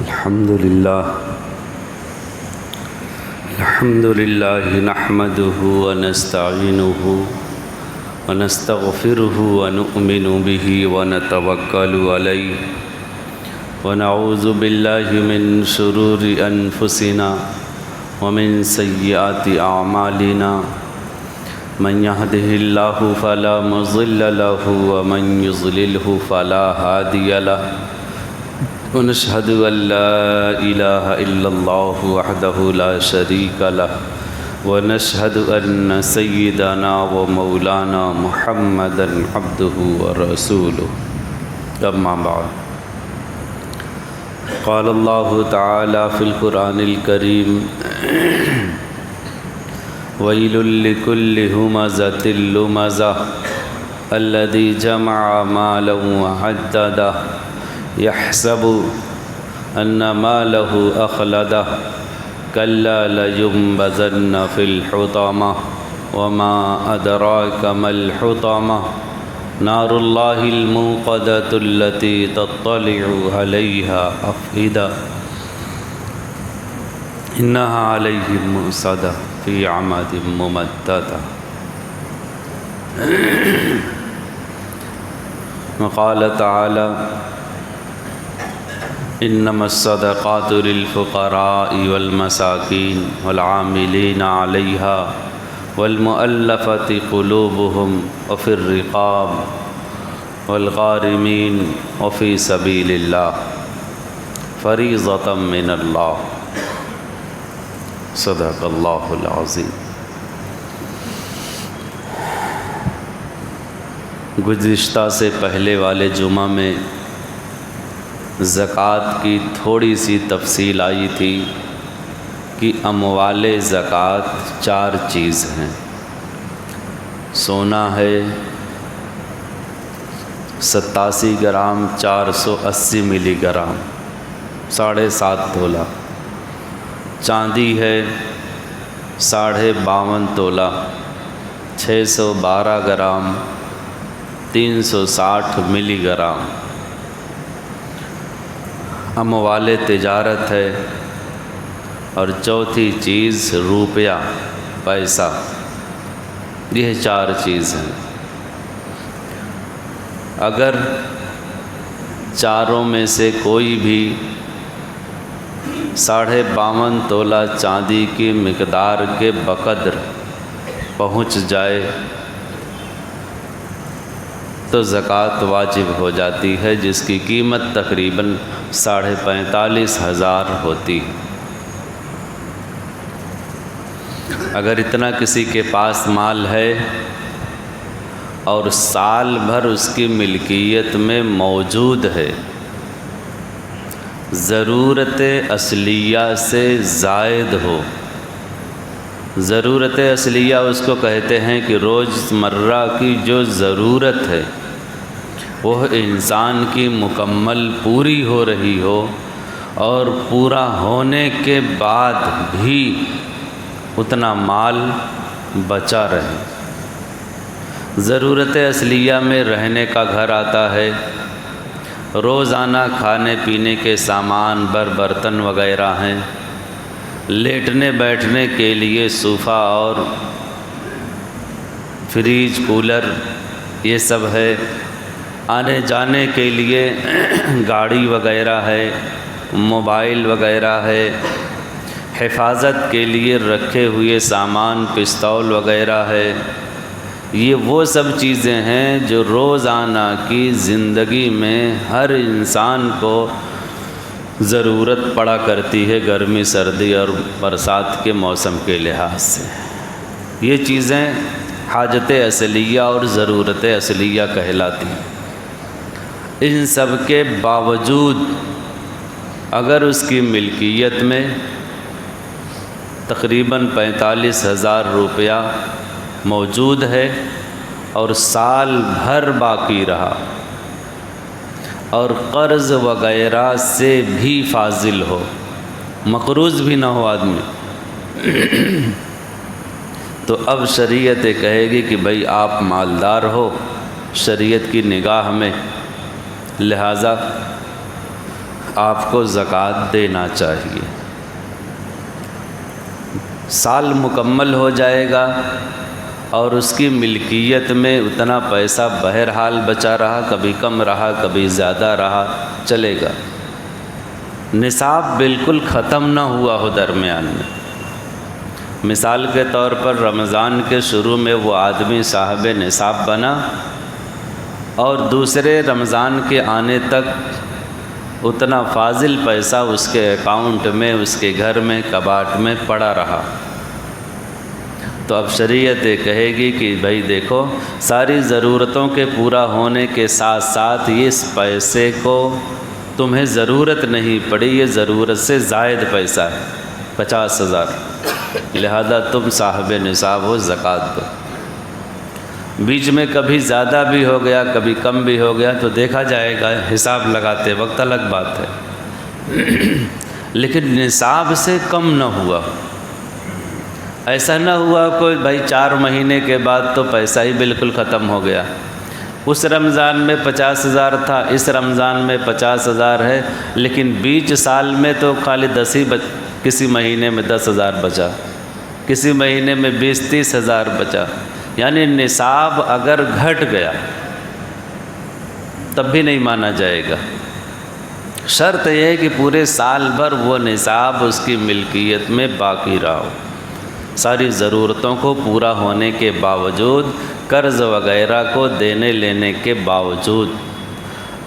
الحمد لله نحمده ونستعينه ونستغفره ونؤمن به ونتوكل عليه ونعوذ بالله من شرور أنفسنا ومن سيئات أعمالنا من يهده الله فلا مضل له ومن يضلله فلا هادي له ونشهد أن لا إله إلا الله وحده لا شريك له ونشهد أن سيدنا ومولانا محمدا عبده ورسوله أما بعد قال الله تعالى في القرآن الكريم ويل لكل همزة لمزة الذي جمع مالا وعدده يحسب أن ماله أخلده كلا لينبذن في الحطمة وما أدراك ما الحطمة نار الله الموقدة التي تطلع عليها أفئدة إنها عليهم مؤصدة في عمد ممددة وقال تعالى إنما الصدقات للفقراء والمساكين والعاملين عليها والمؤلفة قلوبهم وفي الرقاب والغارمين وفي سبيل الله فريضة من الله صدق اللہ العظیم۔ گزشتہ سے پہلے والے جمعہ میں زکوٰۃ کی تھوڑی سی تفصیل آئی تھی کہ اموال زکوٰۃ 4 چیز ہیں۔ سونا ہے 87 گرام 480 ملی گرام 7.5 تولہ، چاندی ہے 52.5 تولہ 612 گرام 360 ملی گرام۔ اموال تجارت ہے، اور چوتھی چیز روپیہ پیسہ۔ یہ 4 چیز ہیں۔ اگر چاروں میں سے کوئی بھی 52.5 تولہ چاندی کی مقدار کے بقدر پہنچ جائے تو زکوٰۃ واجب ہو جاتی ہے، جس کی قیمت تقریباً 45,500 ہوتی ہے۔ اگر اتنا کسی کے پاس مال ہے اور سال بھر اس کی ملکیت میں موجود ہے، ضرورت اصلیہ سے زائد ہو۔ ضرورت اصلیہ اس کو کہتے ہیں کہ روز مرہ کی جو ضرورت ہے وہ انسان کی مکمل پوری ہو رہی ہو، اور پورا ہونے کے بعد بھی اتنا مال بچا رہے۔ ضرورت اصلیہ میں رہنے کا گھر آتا ہے، روزانہ کھانے پینے کے سامان برتن وغیرہ ہیں، لیٹنے بیٹھنے کے لیے صوفہ اور فریج کولر یہ سب ہے، آنے جانے کے لیے گاڑی وغیرہ ہے، موبائل وغیرہ ہے، حفاظت کے لیے رکھے ہوئے سامان پستول وغیرہ ہے۔ یہ وہ سب چیزیں ہیں جو روزانہ کی زندگی میں ہر انسان کو ضرورت پڑا کرتی ہے، گرمی سردی اور برسات کے موسم کے لحاظ سے۔ یہ چیزیں حاجت اصلیہ اور ضرورت اصلیہ کہلاتی ہیں۔ ان سب کے باوجود اگر اس کی ملکیت میں تقریباً 45,000 روپیہ موجود ہے اور سال بھر باقی رہا، اور قرض وغیرہ سے بھی فاضل ہو، مقروض بھی نہ ہو آدمی، تو اب شریعت کہے گی کہ بھئی آپ مالدار ہو شریعت کی نگاہ میں، لہٰذا آپ کو زکوٰۃ دینا چاہیے۔ سال مکمل ہو جائے گا اور اس کی ملکیت میں اتنا پیسہ بہرحال بچا رہا، کبھی کم رہا کبھی زیادہ رہا، چلے گا۔ نصاب بالکل ختم نہ ہوا ہو درمیان میں، مثال کے طور پر رمضان کے شروع میں وہ آدمی صاحب نصاب بنا اور دوسرے رمضان کے آنے تک اتنا فاضل پیسہ اس کے اکاؤنٹ میں، اس کے گھر میں، کباٹ میں پڑا رہا، تو اب شریعت کہے گی کہ بھائی دیکھو، ساری ضرورتوں کے پورا ہونے کے ساتھ ساتھ اس پیسے کو تمہیں ضرورت نہیں پڑی، یہ ضرورت سے زائد پیسہ ہے 50,000، لہذا تم صاحب نصاب ہو، زکوٰۃ دو۔ بیچ میں کبھی زیادہ بھی ہو گیا کبھی کم بھی ہو گیا تو دیکھا جائے گا، حساب لگاتے وقت الگ بات ہے، لیکن نصاب سے کم نہ ہوا۔ ایسا نہ ہوا کوئی بھائی 4 مہینے کے بعد تو پیسہ ہی بالکل ختم ہو گیا، اس رمضان میں 50,000 تھا، اس رمضان میں 50,000 ہے، لیکن بیچ سال میں تو خالی 10 ہی کسی مہینے میں 10,000 بچا، کسی مہینے میں 20-30,000 بچا، یعنی نصاب اگر گھٹ گیا تب بھی نہیں مانا جائے گا۔ شرط یہ ہے کہ پورے سال بھر وہ نصاب اس کی ملکیت میں باقی رہا ہو، ساری ضرورتوں کو پورا ہونے کے باوجود، قرض وغیرہ کو دینے لینے کے باوجود،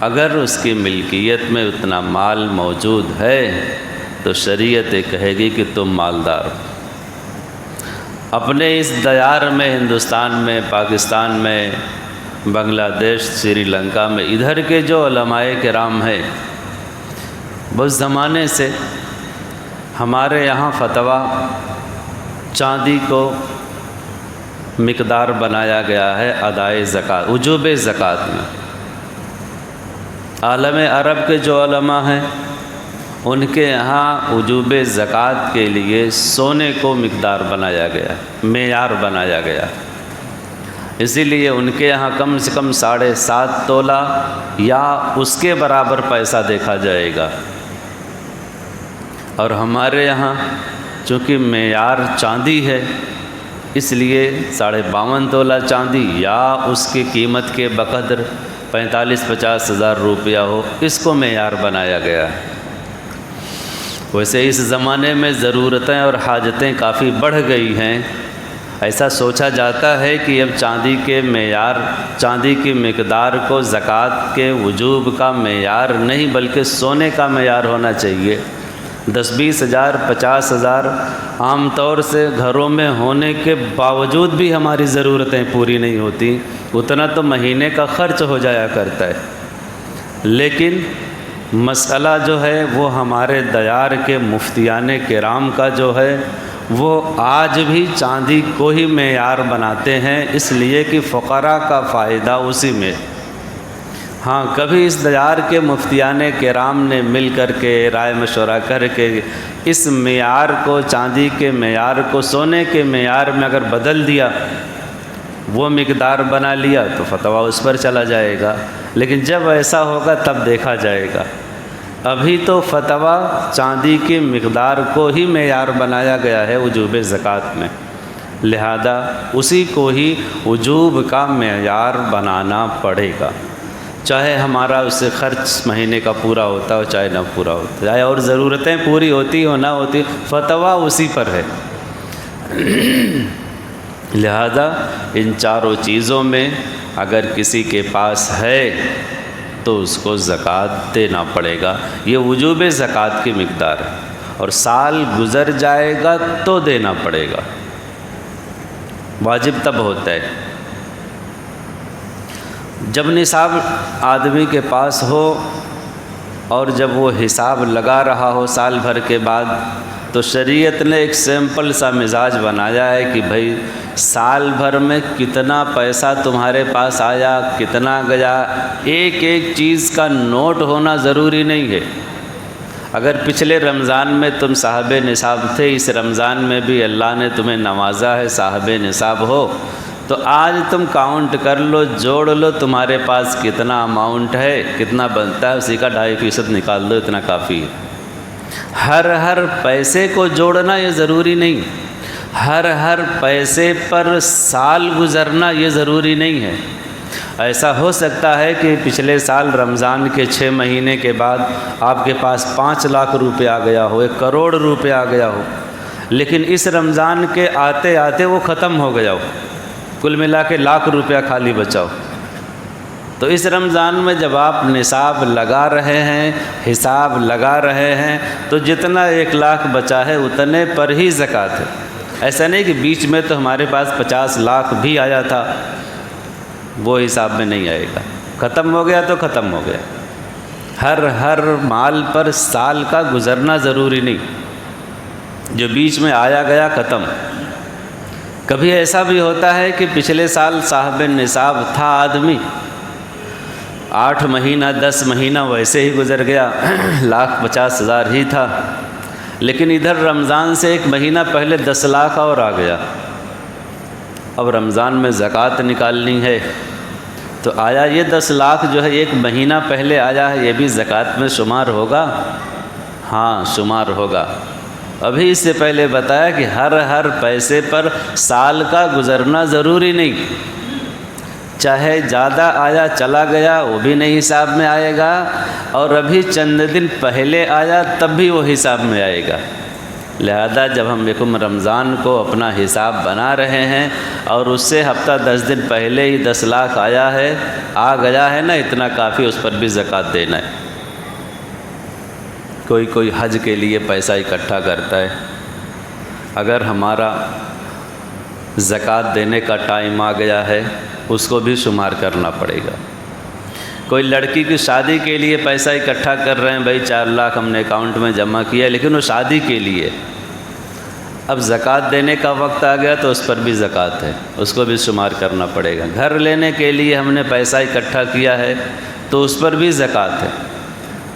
اگر اس کی ملکیت میں اتنا مال موجود ہے تو شریعت کہے گی کہ تم مالدار ہو۔ اپنے اس دیار میں، ہندوستان میں، پاکستان میں، بنگلہ دیش، سری لنکا میں، ادھر کے جو علماء کرام ہیں، بہت زمانے سے ہمارے یہاں فتویٰ چاندی کو مقدار بنایا گیا ہے ادائے زکوٰۃ، وجوب زکوٰۃ میں۔ عالم عرب کے جو علماء ہیں ان کے یہاں وجوب زکوٰۃ کے لیے سونے کو مقدار بنایا گیا، معیار بنایا گیا، اسی لیے ان کے یہاں کم سے کم 7.5 تولہ یا اس کے برابر پیسہ دیکھا جائے گا، اور ہمارے یہاں چونکہ معیار چاندی ہے اس لیے 52.5 تولہ چاندی یا اس کی قیمت کے بقدر 45-50 ہزار روپیہ ہو، اس کو معیار بنایا گیا ہے۔ ویسے اس زمانے میں ضرورتیں اور حاجتیں کافی بڑھ گئی ہیں، ایسا سوچا جاتا ہے کہ اب چاندی کے معیار، چاندی کی مقدار کو زکوٰۃ کے وجوب کا معیار نہیں بلکہ سونے کا معیار ہونا چاہیے۔ 10-20 ہزار 50 ہزار عام طور سے گھروں میں ہونے کے باوجود بھی ہماری ضرورتیں پوری نہیں ہوتی، اتنا تو مہینے کا خرچ ہو جایا کرتا ہے، لیکن مسئلہ جو ہے وہ ہمارے دیار کے مفتیان کرام کا جو ہے وہ آج بھی چاندی کو ہی معیار بناتے ہیں، اس لیے کہ فقراء کا فائدہ اسی میں۔ ہاں کبھی اس دیار کے مفتیان کرام نے مل کر کے رائے مشورہ کر کے اس معیار کو، چاندی کے معیار کو سونے کے معیار میں اگر بدل دیا، وہ مقدار بنا لیا تو فتویٰ اس پر چلا جائے گا، لیکن جب ایسا ہوگا تب دیکھا جائے گا۔ ابھی تو فتویٰ چاندی کی مقدار کو ہی معیار بنایا گیا ہے وجوب زکوٰۃ میں، لہذا اسی کو ہی وجوب کا معیار بنانا پڑے گا، چاہے ہمارا اس سے خرچ مہینے کا پورا ہوتا ہو چاہے نہ پورا ہوتا، چاہے اور ضرورتیں پوری ہوتی ہو نہ ہوتی، فتویٰ اسی پر ہے۔ لہذا ان چاروں چیزوں میں اگر کسی کے پاس ہے تو اس کو زکوٰۃ دینا پڑے گا، یہ وجوب زکوٰۃ کی مقدار ہے، اور سال گزر جائے گا تو دینا پڑے گا، واجب تب ہوتا ہے جب نصاب آدمی کے پاس ہو اور جب وہ حساب لگا رہا ہو سال بھر کے بعد، تو شریعت نے ایک سیمپل سا مزاج بنایا ہے کہ بھائی سال بھر میں کتنا پیسہ تمہارے پاس آیا، کتنا گیا، ایک ایک چیز کا نوٹ ہونا ضروری نہیں ہے۔ اگر پچھلے رمضان میں تم صاحب نصاب تھے، اس رمضان میں بھی اللہ نے تمہیں نوازا ہے، صاحب نصاب ہو، تو آج تم کاؤنٹ کر لو، جوڑ لو تمہارے پاس کتنا اماؤنٹ ہے، کتنا بنتا ہے، اسی کا 2.5% نکال دو، اتنا کافی ہے۔ ہر پیسے کو جوڑنا یہ ضروری نہیں، ہر پیسے پر سال گزرنا یہ ضروری نہیں ہے۔ ایسا ہو سکتا ہے کہ پچھلے سال رمضان کے 6 مہینے کے بعد آپ کے پاس 5 لاکھ روپے آ گیا ہو، 1 کروڑ روپے آ گیا ہو، لیکن اس رمضان کے آتے آتے وہ ختم ہو گیا ہو، کل ملا کے لاکھ روپیہ خالی بچاؤ۔ تو اس رمضان میں جب آپ نصاب لگا رہے ہیں، حساب لگا رہے ہیں، تو جتنا 1 لاکھ بچا ہے اتنے پر ہی زکوٰۃ ہے۔ ایسا نہیں کہ بیچ میں تو ہمارے پاس 50 لاکھ بھی آیا تھا، وہ حساب میں نہیں آئے گا، ختم ہو گیا تو ختم ہو گیا۔ ہر مال پر سال کا گزرنا ضروری نہیں، جو بیچ میں آیا گیا ختم۔ کبھی ایسا بھی ہوتا ہے کہ پچھلے سال صاحب نصاب تھا آدمی، 8 مہینہ 10 مہینہ ویسے ہی گزر گیا، 1,50,000 ہی تھا، لیکن ادھر رمضان سے 1 مہینہ پہلے 10 لاکھ اور آ گیا۔ اب رمضان میں زکوٰۃ نکالنی ہے، تو آیا یہ 10 لاکھ جو ہے 1 مہینہ پہلے آیا ہے، یہ بھی زکوٰۃ میں شمار ہوگا؟ ہاں شمار ہوگا۔ ابھی اس سے پہلے بتایا کہ ہر پیسے پر سال کا گزرنا ضروری نہیں، چاہے زیادہ آیا چلا گیا وہ بھی نہیں حساب میں آئے گا، اور ابھی چند دن پہلے آیا تب بھی وہ حساب میں آئے گا۔ لہذا جب ہم رمضان کو اپنا حساب بنا رہے ہیں اور اس سے ہفتہ 10 دن پہلے ہی 10 لاکھ آیا ہے، آ گیا ہے نا، اتنا کافی، اس پر بھی زکوٰۃ دینا ہے۔ کوئی حج کے لیے پیسہ اکٹھا کرتا ہے، اگر ہمارا زکوٰۃ دینے کا ٹائم آ گیا ہے اس کو بھی شمار کرنا پڑے گا۔ کوئی لڑکی کی شادی کے لیے پیسہ اکٹھا کر رہے ہیں، بھائی 4 لاکھ ہم نے اکاؤنٹ میں جمع کیا، لیکن وہ شادی کے لیے، اب زکوٰۃ دینے کا وقت آ گیا تو اس پر بھی زکوٰۃ ہے، اس کو بھی شمار کرنا پڑے گا۔ گھر لینے کے لیے ہم نے پیسہ اکٹھا کیا ہے تو اس پر بھی زکوٰۃ ہے۔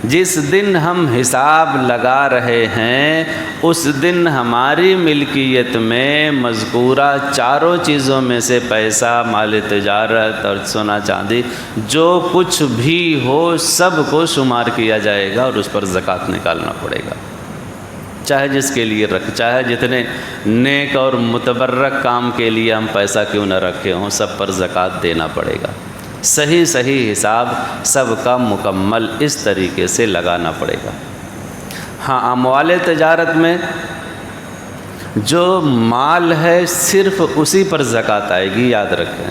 جس دن ہم حساب لگا رہے ہیں اس دن ہماری ملکیت میں مذکورہ چاروں چیزوں میں سے پیسہ، مال تجارت اور سونا چاندی جو کچھ بھی ہو سب کو شمار کیا جائے گا اور اس پر زکوٰۃ نکالنا پڑے گا، چاہے جس کے لیے چاہے جتنے نیک اور متبرک کام کے لیے ہم پیسہ کیوں نہ رکھے ہوں، سب پر زکوٰۃ دینا پڑے گا۔ صحیح حساب سب کا مکمل اس طریقے سے لگانا پڑے گا۔ ہاں، اموال تجارت میں جو مال ہے صرف اسی پر زکوٰۃ آئے گی، یاد رکھیں۔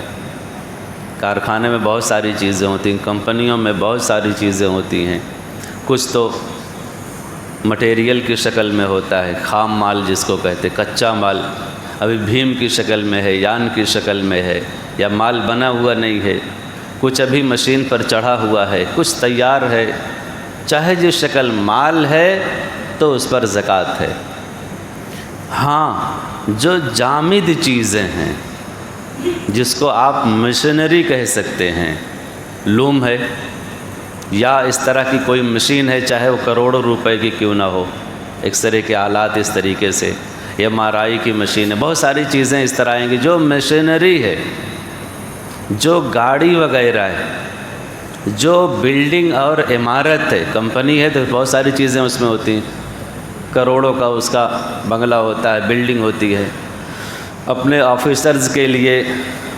کارخانے میں بہت ساری چیزیں ہوتی ہیں، کمپنیوں میں بہت ساری چیزیں ہوتی ہیں، کچھ تو مٹیریل کی شکل میں ہوتا ہے، خام مال جس کو کہتے، کچا مال ابھی بھیم کی شکل میں ہے، یان کی شکل میں ہے، یا مال بنا ہوا نہیں ہے، کچھ ابھی مشین پر چڑھا ہوا ہے، کچھ تیار ہے، چاہے جس شکل مال ہے تو اس پر زکوٰۃ ہے۔ ہاں، جو جامد چیزیں ہیں جس کو آپ مشینری کہہ سکتے ہیں، لوم ہے یا اس طرح کی کوئی مشین ہے، چاہے وہ کروڑوں روپے کی کیوں نہ ہو، ایکس رے کے آلات اس طریقے سے، یا مارائی کی مشین ہے، بہت ساری چیزیں اس طرح آئیں گی جو مشینری ہے، جو گاڑی وغیرہ ہے، جو بلڈنگ اور عمارت ہے، کمپنی ہے تو بہت ساری چیزیں اس میں ہوتی ہیں، کروڑوں کا اس کا بنگلہ ہوتا ہے، بلڈنگ ہوتی ہے، اپنے آفیسرز کے لیے،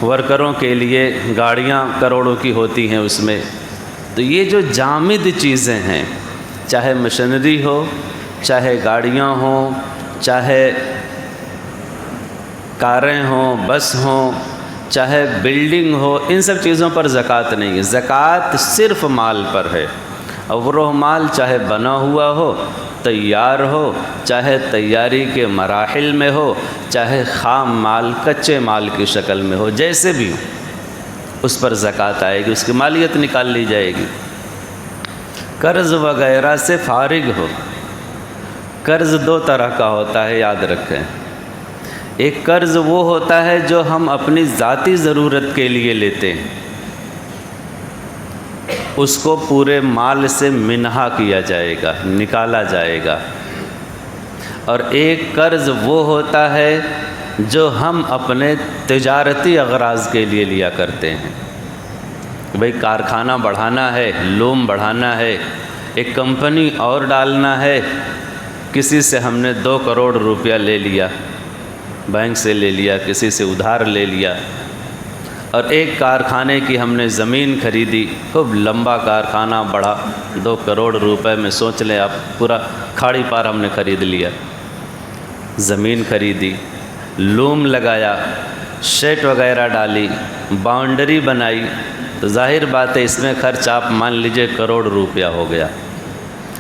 ورکروں کے لیے گاڑیاں کروڑوں کی ہوتی ہیں اس میں۔ تو یہ جو جامد چیزیں ہیں، چاہے مشینری ہو، چاہے گاڑیاں ہوں، چاہے کاریں ہوں، بس ہوں، چاہے بلڈنگ ہو، ان سب چیزوں پر زکوٰۃ نہیں ہے۔ زکوٰۃ صرف مال پر ہے، اور وہ مال چاہے بنا ہوا ہو، تیار ہو، چاہے تیاری کے مراحل میں ہو، چاہے خام مال، کچے مال کی شکل میں ہو، جیسے بھی اس پر زکوٰۃ آئے گی، اس کی مالیت نکال لی جائے گی۔ قرض وغیرہ سے فارغ ہو۔ قرض 2 طرح کا ہوتا ہے، یاد رکھیں۔ ایک قرض وہ ہوتا ہے جو ہم اپنی ذاتی ضرورت کے لیے لیتے ہیں، اس کو پورے مال سے منہا کیا جائے گا، نکالا جائے گا۔ اور ایک قرض وہ ہوتا ہے جو ہم اپنے تجارتی اغراض کے لیے لیا کرتے ہیں۔ بھئی کارخانہ بڑھانا ہے، لوم بڑھانا ہے، ایک کمپنی اور ڈالنا ہے، کسی سے ہم نے 2 کروڑ روپیہ لے لیا، بینک سے لے لیا، کسی سے ادھار لے لیا، اور ایک کارخانے کی ہم نے زمین خریدی، خوب لمبا کارخانہ بڑھا، 2 کروڑ روپے میں سوچ لیں آپ، پورا کھاڑی پار ہم نے خرید لیا، زمین خریدی، لوم لگایا، شیٹ وغیرہ ڈالی، باؤنڈری بنائی، تو ظاہر بات ہے اس میں خرچ آپ مان لیجئے کروڑ روپیہ ہو گیا،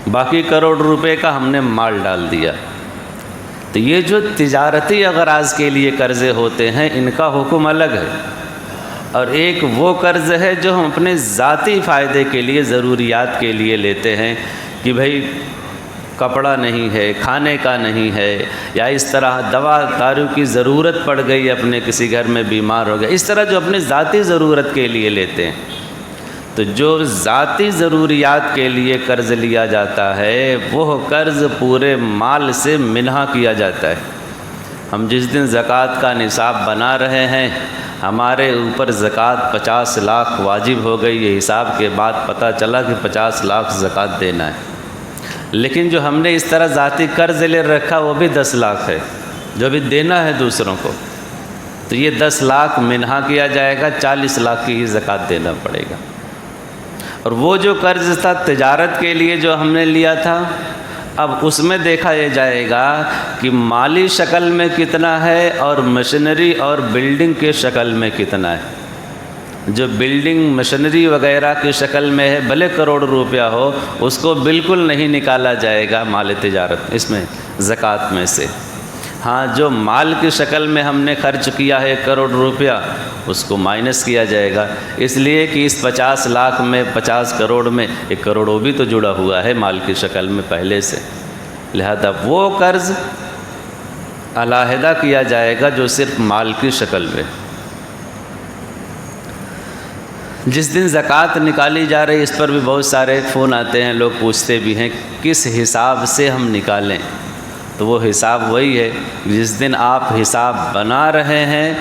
باقی کروڑ روپے کا ہم نے مال ڈال دیا۔ تو یہ جو تجارتی اغراض کے لیے قرضے ہوتے ہیں ان کا حکم الگ ہے، اور ایک وہ قرض ہے جو ہم اپنے ذاتی فائدے کے لیے، ضروریات کے لیے لیتے ہیں، کہ بھئی کپڑا نہیں ہے، کھانے کا نہیں ہے، یا اس طرح دوا دارو کی ضرورت پڑ گئی، اپنے کسی گھر میں بیمار ہو گیا، اس طرح جو اپنے ذاتی ضرورت کے لیے لیتے ہیں۔ تو جو ذاتی ضروریات کے لیے قرض لیا جاتا ہے وہ قرض پورے مال سے منہا کیا جاتا ہے۔ ہم جس دن زکوٰۃ کا نصاب بنا رہے ہیں، ہمارے اوپر زکوٰۃ 50 لاکھ واجب ہو گئی، یہ حساب کے بعد پتہ چلا کہ 50 لاکھ زکوٰۃ دینا ہے، لیکن جو ہم نے اس طرح ذاتی قرض لے رکھا وہ بھی 10 لاکھ ہے، جو بھی دینا ہے دوسروں کو، تو یہ 10 لاکھ منہا کیا جائے گا، 40 لاکھ کی ہی زکوٰۃ دینا پڑے گا۔ اور وہ جو قرض تھا تجارت کے لیے جو ہم نے لیا تھا، اب اس میں دیکھا یہ جائے گا کہ مالی شکل میں کتنا ہے اور مشینری اور بلڈنگ کے شکل میں کتنا ہے۔ جو بلڈنگ مشینری وغیرہ کی شکل میں ہے بھلے کروڑ روپیہ ہو، اس کو بالکل نہیں نکالا جائے گا مال تجارت اس میں زکوٰۃ میں سے۔ ہاں جو مال کی شکل میں ہم نے خرچ کیا ہے 1 کروڑ روپیہ، اس کو مائنس کیا جائے گا، اس لیے کہ اس 50 لاکھ میں 50 کروڑ میں 1 کروڑ وہ بھی تو جڑا ہوا ہے مال کی شکل میں پہلے سے، لہذا وہ قرض علیحدہ کیا جائے گا جو صرف مال کی شکل میں۔ جس دن زکوٰۃ نکالی جا رہی اس پر بھی بہت سارے فون آتے ہیں، لوگ پوچھتے بھی ہیں کس حساب سے ہم نکالیں، تو وہ حساب وہی ہے جس دن آپ حساب بنا رہے ہیں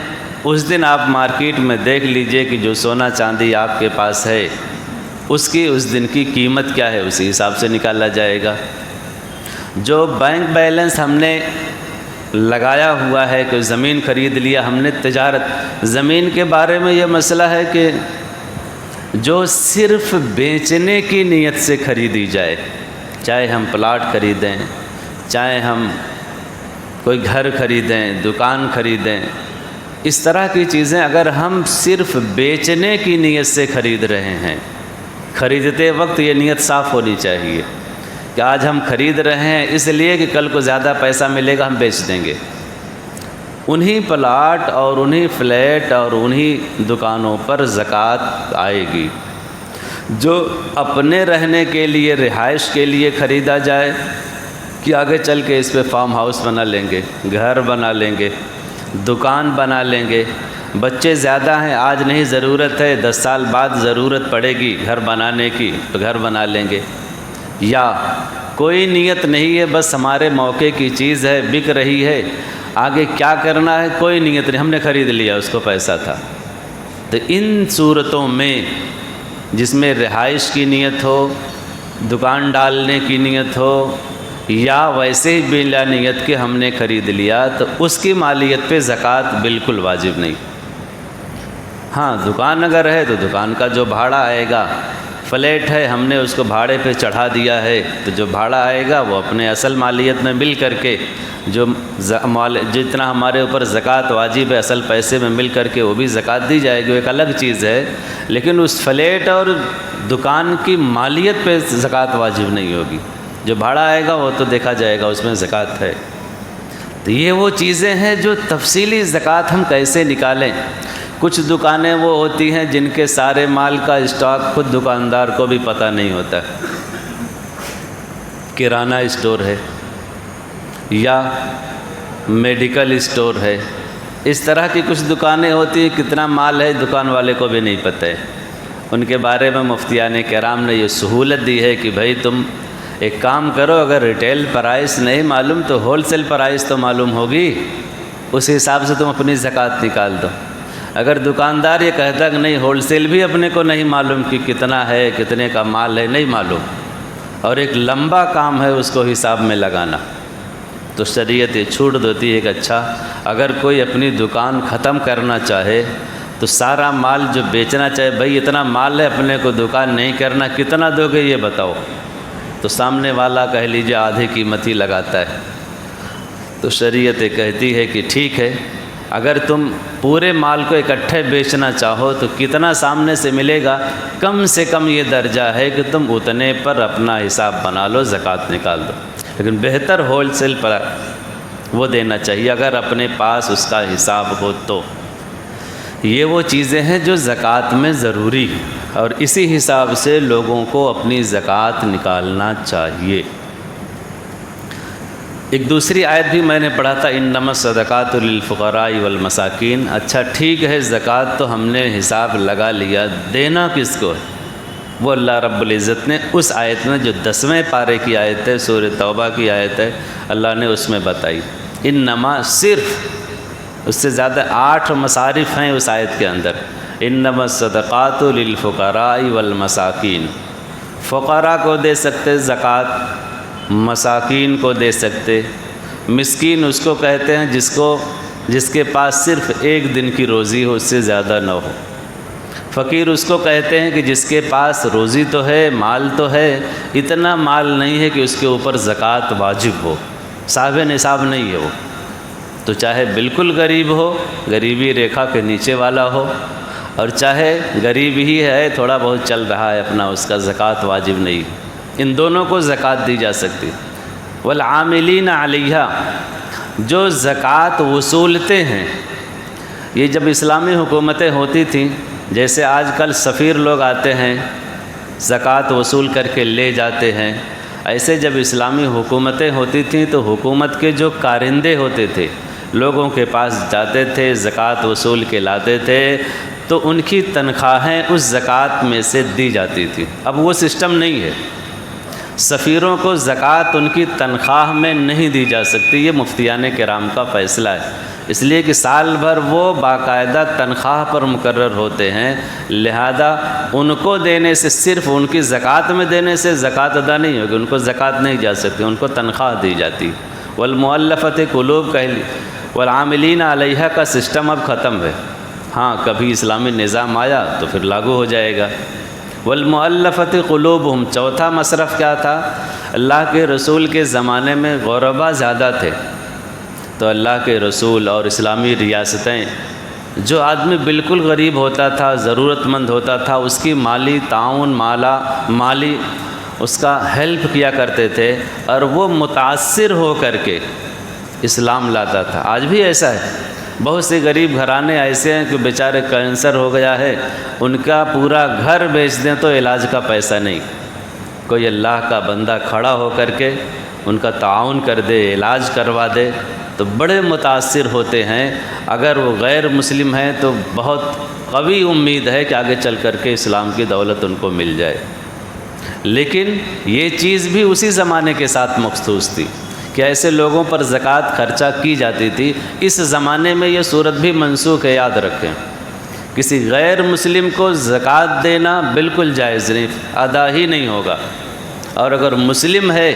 اس دن آپ مارکیٹ میں دیکھ لیجئے کہ جو سونا چاندی آپ کے پاس ہے اس کی اس دن کی قیمت کیا ہے، اسی حساب سے نکالا جائے گا۔ جو بینک بیلنس ہم نے لگایا ہوا ہے کہ زمین خرید لیا ہم نے تجارت، زمین کے بارے میں یہ مسئلہ ہے کہ جو صرف بیچنے کی نیت سے خریدی جائے، چاہے ہم پلاٹ خریدیں، چاہے ہم کوئی گھر خریدیں، دکان خریدیں، اس طرح کی چیزیں اگر ہم صرف بیچنے کی نیت سے خرید رہے ہیں، خریدتے وقت یہ نیت صاف ہونی چاہیے کہ آج ہم خرید رہے ہیں اس لیے کہ کل کو زیادہ پیسہ ملے گا ہم بیچ دیں گے، انہی پلاٹ اور انہی فلیٹ اور انہی دکانوں پر زکوٰۃ آئے گی۔ جو اپنے رہنے کے لیے، رہائش کے لیے خریدا جائے کہ آگے چل کے اس پہ فارم ہاؤس بنا لیں گے، گھر بنا لیں گے، دکان بنا لیں گے، بچے زیادہ ہیں آج نہیں ضرورت ہے 10 سال بعد ضرورت پڑے گی گھر بنانے کی تو گھر بنا لیں گے، یا کوئی نیت نہیں ہے بس ہمارے موقع کی چیز ہے بک رہی ہے آگے کیا کرنا ہے کوئی نیت نہیں، ہم نے خرید لیا اس کو پیسہ تھا۔ تو ان صورتوں میں جس میں رہائش کی نیت ہو، دکان ڈالنے کی نیت ہو، یا ویسے ہی بلا نیت کے ہم نے خرید لیا تو اس کی مالیت پہ زکوٰۃ بالکل واجب نہیں۔ ہاں دکان اگر ہے تو دکان کا جو بھاڑا آئے گا، فلیٹ ہے ہم نے اس کو بھاڑے پہ چڑھا دیا ہے تو جو بھاڑا آئے گا وہ اپنے اصل مالیت میں مل کر کے جو جتنا ہمارے اوپر زکوٰۃ واجب ہے اصل پیسے میں مل کر کے وہ بھی زکوٰۃ دی جائے گی، وہ ایک الگ چیز ہے، لیکن اس فلیٹ اور دکان کی مالیت پہ زکوٰۃ واجب نہیں ہوگی، جو بھاڑا آئے گا وہ تو دیکھا جائے گا اس میں زکوٰۃ ہے۔ تو یہ وہ چیزیں ہیں جو تفصیلی زکوٰۃ ہم کیسے نکالیں۔ کچھ دکانیں وہ ہوتی ہیں جن کے سارے مال کا اسٹاک خود دکاندار کو بھی پتہ نہیں ہوتا، کرانہ اسٹور ہے یا میڈیکل اسٹور ہے، اس طرح کی کچھ دکانیں ہوتی ہیں کتنا مال ہے دکان والے کو بھی نہیں پتہ ہے۔ ان کے بارے میں مفتیان کرام نے یہ سہولت دی ہے کہ بھائی تم ایک کام کرو، اگر ریٹیل پرائس نہیں معلوم تو ہول سیل پرائس تو معلوم ہوگی، اس حساب سے تم اپنی زکوٰۃ نکال دو۔ اگر دکاندار یہ کہتا کہ نہیں ہول سیل بھی اپنے کو نہیں معلوم کہ کتنا ہے، کتنے کا مال ہے، نہیں معلوم، اور ایک لمبا کام ہے اس کو حساب میں لگانا، تو شریعت یہ چھوٹ دیتی ہے کہ اچھا اگر کوئی اپنی دکان ختم کرنا چاہے تو سارا مال جو بیچنا چاہے، بھائی اتنا مال ہے اپنے کو دکان نہیں کرنا، کتنا دو گے یہ بتاؤ، تو سامنے والا کہہ لیجیے آدھی قیمت ہی لگاتا ہے، تو شریعت کہتی ہے کہ ٹھیک ہے اگر تم پورے مال کو اکٹھے بیچنا چاہو تو کتنا سامنے سے ملے گا، کم سے کم یہ درجہ ہے کہ تم اتنے پر اپنا حساب بنا لو، زکوٰۃ نکال دو، لیکن بہتر ہول سیل پر وہ دینا چاہیے اگر اپنے پاس اس کا حساب ہو تو۔ یہ وہ چیزیں ہیں جو زکوٰۃ میں ضروری ہیں، اور اسی حساب سے لوگوں کو اپنی زکوٰۃ نکالنا چاہیے۔ ایک دوسری آیت بھی میں نے پڑھا تھا، انما الصدقات للفقراء والمساکین۔ اچھا ٹھیک ہے زکوٰۃ تو ہم نے حساب لگا لیا، دینا کس کو ہے؟ وہ اللہ رب العزت نے اس آیت میں جو 10ویں پارے کی آیت ہے، سورہ توبہ کی آیت ہے، اللہ نے اس میں بتائی انما، صرف اس سے زیادہ 8 مصارف ہیں اس آیت کے اندر، انما الصدقات للفقراء والمساکین، فقراء کو دے سکتے زکوٰۃ، مساکین کو دے سکتے۔ مسکین اس کو کہتے ہیں جس کے پاس صرف ایک دن کی روزی ہو، اس سے زیادہ نہ ہو۔ فقیر اس کو کہتے ہیں کہ جس کے پاس روزی تو ہے، مال تو ہے، اتنا مال نہیں ہے کہ اس کے اوپر زکوٰۃ واجب ہو، صاحب نصاب نہیں ہے وہ، تو چاہے بالکل غریب ہو، غریبی ریکھا کے نیچے والا ہو، اور چاہے غریب ہی ہے، تھوڑا بہت چل رہا ہے اپنا، اس کا زکوٰۃ واجب نہیں، ان دونوں کو زکوٰۃ دی جا سکتی۔ والعاملین علیہا، جو زکوٰۃ وصولتے ہیں، یہ جب اسلامی حکومتیں ہوتی تھیں، جیسے آج کل سفیر لوگ آتے ہیں زکوٰۃ وصول کر کے لے جاتے ہیں، ایسے جب اسلامی حکومتیں ہوتی تھیں تو حکومت کے جو کارندے ہوتے تھے لوگوں کے پاس جاتے تھے، زکوٰۃ وصول کے لاتے تھے، تو ان کی تنخواہیں اس زکوٰۃ میں سے دی جاتی تھی۔ اب وہ سسٹم نہیں ہے، سفیروں کو زکوٰۃ ان کی تنخواہ میں نہیں دی جا سکتی، یہ مفتیان کرام کا فیصلہ ہے، اس لیے کہ سال بھر وہ باقاعدہ تنخواہ پر مقرر ہوتے ہیں، لہذا ان کو دینے سے، صرف ان کی زکوٰۃ میں دینے سے زکوٰۃ ادا نہیں ہوگی، ان کو زکوٰۃ نہیں جا سکتی، ان کو تنخواہ دی جاتی۔ والمؤلفۃ قلوب والعاملین علیہا کا سسٹم اب ختم ہے، ہاں کبھی اسلامی نظام آیا تو پھر لاگو ہو جائے گا۔ والمؤلفۃ قلوبہم، چوتھا مصرف کیا تھا؟ اللہ کے رسول کے زمانے میں غربا زیادہ تھے، تو اللہ کے رسول اور اسلامی ریاستیں، جو آدمی بالکل غریب ہوتا تھا، ضرورت مند ہوتا تھا، اس کی مالی تعاون، مالی اس کا ہیلپ کیا کرتے تھے، اور وہ متاثر ہو کر کے اسلام لاتا تھا۔ آج بھی ایسا ہے، بہت سے غریب گھرانے ایسے ہیں کہ بیچارے کینسر ہو گیا ہے، ان کا پورا گھر بیچ دیں تو علاج کا پیسہ نہیں، کوئی اللہ کا بندہ کھڑا ہو کر کے ان کا تعاون کر دے، علاج کروا دے، تو بڑے متاثر ہوتے ہیں۔ اگر وہ غیر مسلم ہیں تو بہت قوی امید ہے کہ آگے چل کر کے اسلام کی دولت ان کو مل جائے۔ لیکن یہ چیز بھی اسی زمانے کے ساتھ مخصوص تھی کہ ایسے لوگوں پر زکوٰۃ خرچہ کی جاتی تھی۔ اس زمانے میں یہ صورت بھی منسوخ ہے، یاد رکھیں، کسی غیر مسلم کو زکوٰۃ دینا بالکل جائز نہیں، ادا ہی نہیں ہوگا، اور اگر مسلم ہے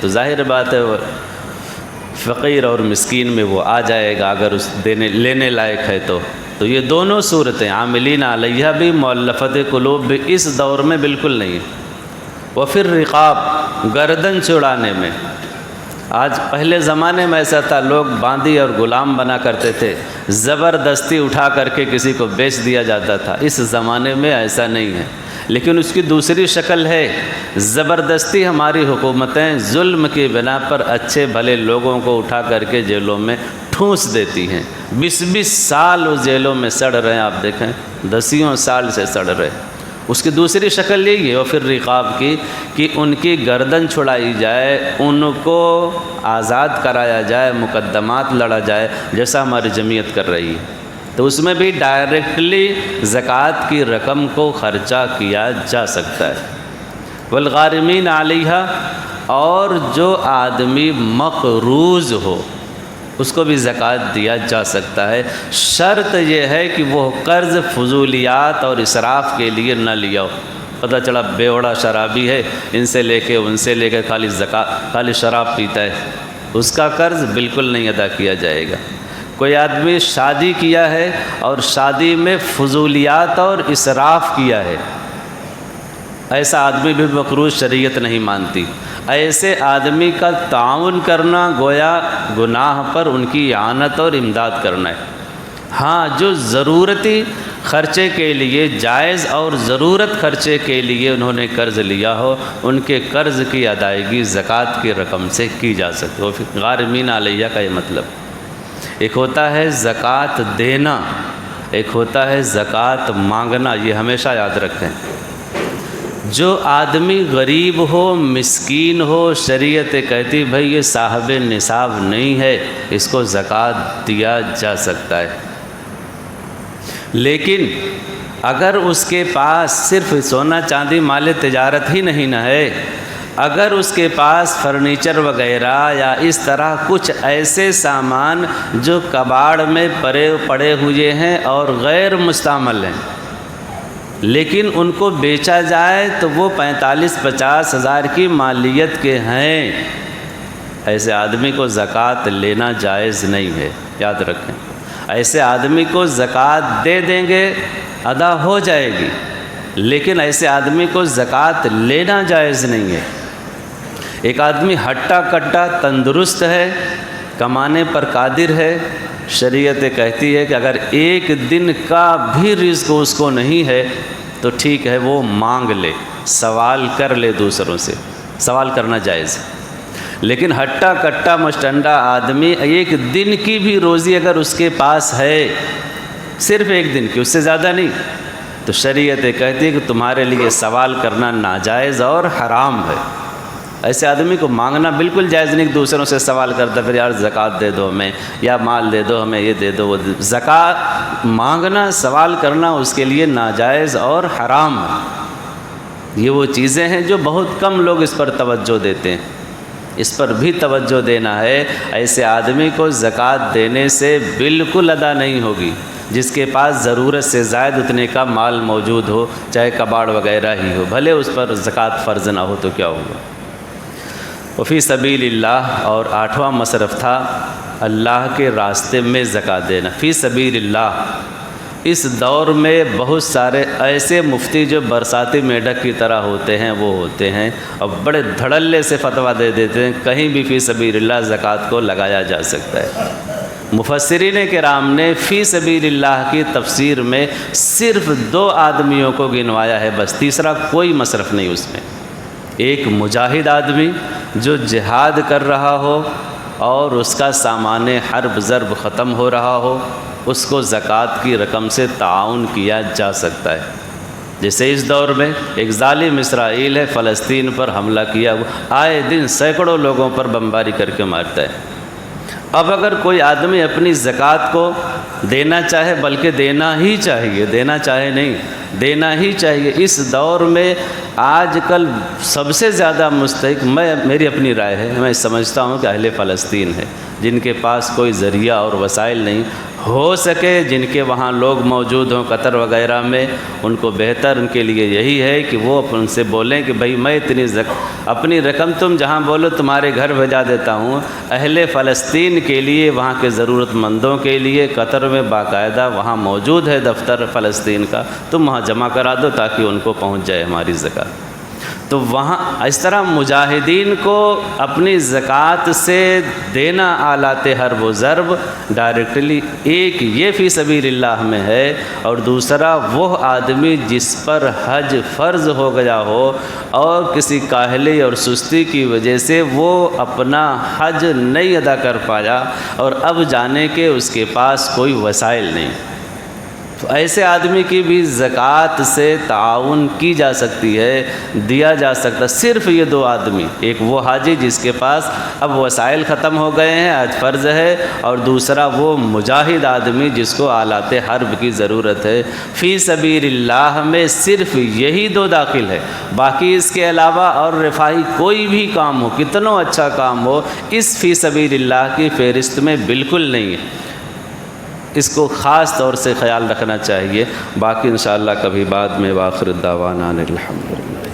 تو ظاہر بات ہے فقیر اور مسکین میں وہ آ جائے گا، اگر اس لینے لائق ہے تو یہ دونوں صورتیں، عاملین علیہ بھی، مؤلفۃ قلوب بھی، اس دور میں بالکل نہیں ہے۔ وفی الرقاب، گردن چھڑانے میں، آج پہلے زمانے میں ایسا تھا، لوگ باندی اور غلام بنا کرتے تھے، زبردستی اٹھا کر کے کسی کو بیچ دیا جاتا تھا۔ اس زمانے میں ایسا نہیں ہے، لیکن اس کی دوسری شکل ہے، زبردستی ہماری حکومتیں ظلم کی بنا پر اچھے بھلے لوگوں کو اٹھا کر کے جیلوں میں ٹھونس دیتی ہیں، 20 سال اس جیلوں میں سڑ رہے ہیں، آپ دیکھیں 10 سال سے سڑ رہے ہیں۔ اس کی دوسری شکل یہی ہے، اور پھر رقاب کی، کہ ان کی گردن چھڑائی جائے، ان کو آزاد کرایا جائے، مقدمات لڑا جائے، جیسا ہماری جمعیت کر رہی ہے، تو اس میں بھی ڈائریکٹلی زکوٰۃ کی رقم کو خرچہ کیا جا سکتا ہے۔ والغارمین علیہا، اور جو آدمی مقروض ہو، اس کو بھی زکوٰۃ دیا جا سکتا ہے۔ شرط یہ ہے کہ وہ قرض فضولیات اور اسراف کے لیے نہ لیا ہو۔ پتہ چلا بیوڑا شرابی ہے، ان سے لے کے ان سے لے کے خالی شراب پیتا ہے، اس کا قرض بالکل نہیں ادا کیا جائے گا۔ کوئی آدمی شادی کیا ہے اور شادی میں فضولیات اور اسراف کیا ہے، ایسا آدمی بھی مکروہ شریعت نہیں مانتی۔ ایسے آدمی کا تعاون کرنا گویا گناہ پر ان کی اعانت اور امداد کرنا ہے۔ ہاں، جو ضرورتی خرچے کے لیے جائز اور ضرورت خرچے کے لیے انہوں نے قرض لیا ہو، ان کے قرض کی ادائیگی زکوٰۃ کی رقم سے کی جا سکتی ہے۔ غارمین علیہ کا یہ مطلب، ایک ہوتا ہے زکوٰۃ دینا، ایک ہوتا ہے زکوٰۃ مانگنا۔ یہ ہمیشہ یاد رکھیں، جو آدمی غریب ہو، مسکین ہو، شریعت کہتی بھائی یہ صاحب نصاب نہیں ہے، اس کو زکوٰۃ دیا جا سکتا ہے۔ لیکن اگر اس کے پاس صرف سونا چاندی مال تجارت ہی نہیں نہ ہے، اگر اس کے پاس فرنیچر وغیرہ یا اس طرح کچھ ایسے سامان جو کباڑ میں پڑے ہوئے ہیں اور غیر مستعمل ہیں، لیکن ان کو بیچا جائے تو وہ 45-50 ہزار کی مالیت کے ہیں، ایسے آدمی کو زکوٰۃ لینا جائز نہیں ہے۔ یاد رکھیں، ایسے آدمی کو زکوٰۃ دے دیں گے ادا ہو جائے گی، لیکن ایسے آدمی کو زکوٰۃ لینا جائز نہیں ہے۔ ایک آدمی ہٹا کٹا تندرست ہے، کمانے پر قادر ہے، شریعت کہتی ہے کہ اگر ایک دن کا بھی رزق اس کو نہیں ہے تو ٹھیک ہے، وہ مانگ لے، سوال کر لے دوسروں سے، سوال کرنا جائز ہے۔ لیکن ہٹا کٹا مشٹنڈا آدمی ایک دن کی بھی روزی اگر اس کے پاس ہے، صرف ایک دن کی، اس سے زیادہ نہیں، تو شریعت کہتی ہے کہ تمہارے لیے سوال کرنا ناجائز اور حرام ہے۔ ایسے آدمی کو مانگنا بالکل جائز نہیں کہ دوسروں سے سوال کرتا پھر یار زکوٰۃ دے دو ہمیں، یا مال دے دو ہمیں، یہ دے دو وہ دے دو۔ زکوٰۃ مانگنا، سوال کرنا اس کے لیے ناجائز اور حرام ہے۔ یہ وہ چیزیں ہیں جو بہت کم لوگ اس پر توجہ دیتے ہیں، اس پر بھی توجہ دینا ہے۔ ایسے آدمی کو زکوٰۃ دینے سے بالکل ادا نہیں ہوگی جس کے پاس ضرورت سے زائد اتنے کا مال موجود ہو، چاہے کباڑ وغیرہ ہی ہو، بھلے اس پر زکوٰۃ فرض نہ ہو تو کیا ہوگا۔ وفی سبیل اللہ، اور 8واں مصرف تھا اللہ کے راستے میں زکوٰۃ دینا، فی سبیل اللہ۔ اس دور میں بہت سارے ایسے مفتی جو برساتی میڈک کی طرح ہوتے ہیں، وہ ہوتے ہیں اور بڑے دھڑلے سے فتویٰ دے دیتے ہیں کہیں بھی فی سبیل اللہ زکوٰۃ کو لگایا جا سکتا ہے۔ مفسرین کرام نے فی سبیل اللہ کی تفسیر میں صرف 2 آدمیوں کو گنوایا ہے، بس، تیسرا کوئی مصرف نہیں اس میں۔ ایک مجاہد آدمی جو جہاد کر رہا ہو اور اس کا سامان حرب ضرب ختم ہو رہا ہو، اس کو زکوٰۃ کی رقم سے تعاون کیا جا سکتا ہے۔ جیسے اس دور میں ایک ظالم اسرائیل ہے، فلسطین پر حملہ کیا، وہ آئے دن سینکڑوں لوگوں پر بمباری کر کے مارتا ہے۔ اب اگر کوئی آدمی اپنی زکوٰۃ کو دینا چاہے، بلکہ دینا ہی چاہیے، دینا چاہے نہیں، دینا ہی چاہیے۔ اس دور میں آج کل سب سے زیادہ مستحق، میری اپنی رائے ہے، میں سمجھتا ہوں کہ اہل فلسطین ہے، جن کے پاس کوئی ذریعہ اور وسائل نہیں، ہو سکے جن کے وہاں لوگ موجود ہوں قطر وغیرہ میں، ان کو بہتر ان کے لیے یہی ہے کہ وہ ان سے بولیں کہ بھائی میں اتنی اپنی رقم تم جہاں بولو تمہارے گھر بھیجا دیتا ہوں، اہل فلسطین کے لیے، وہاں کے ضرورت مندوں کے لیے قطر میں باقاعدہ وہاں موجود ہے دفتر فلسطین کا، تم وہاں جمع کرا دو تاکہ ان کو پہنچ جائے ہماری زکوٰۃ۔ تو وہاں اس طرح مجاہدین کو اپنی زکوٰۃ سے دینا آلات حرب و ضرب ڈائریکٹلی، ایک یہ فی سبیل اللہ میں ہے، اور دوسرا وہ آدمی جس پر حج فرض ہو گیا ہو اور کسی کاہلی اور سستی کی وجہ سے وہ اپنا حج نہیں ادا کر پایا اور اب جانے کے اس کے پاس کوئی وسائل نہیں، تو ایسے آدمی کی بھی زکوٰۃ سے تعاون کی جا سکتی ہے، دیا جا سکتا ہے۔ صرف یہ دو آدمی، ایک وہ حاجی جس کے پاس اب وسائل ختم ہو گئے ہیں، حج فرض ہے، اور دوسرا وہ مجاہد آدمی جس کو آلات حرب کی ضرورت ہے۔ فی سبیل اللہ میں صرف یہی دو داخل ہے، باقی اس کے علاوہ اور رفاہی کوئی بھی کام ہو، کتنا اچھا کام ہو، اس فی سبیل اللہ کی فہرست میں بالکل نہیں ہے۔ اس کو خاص طور سے خیال رکھنا چاہیے۔ باقی انشاءاللہ کبھی بعد میں، وآخر الدعوانا الحمدللہ۔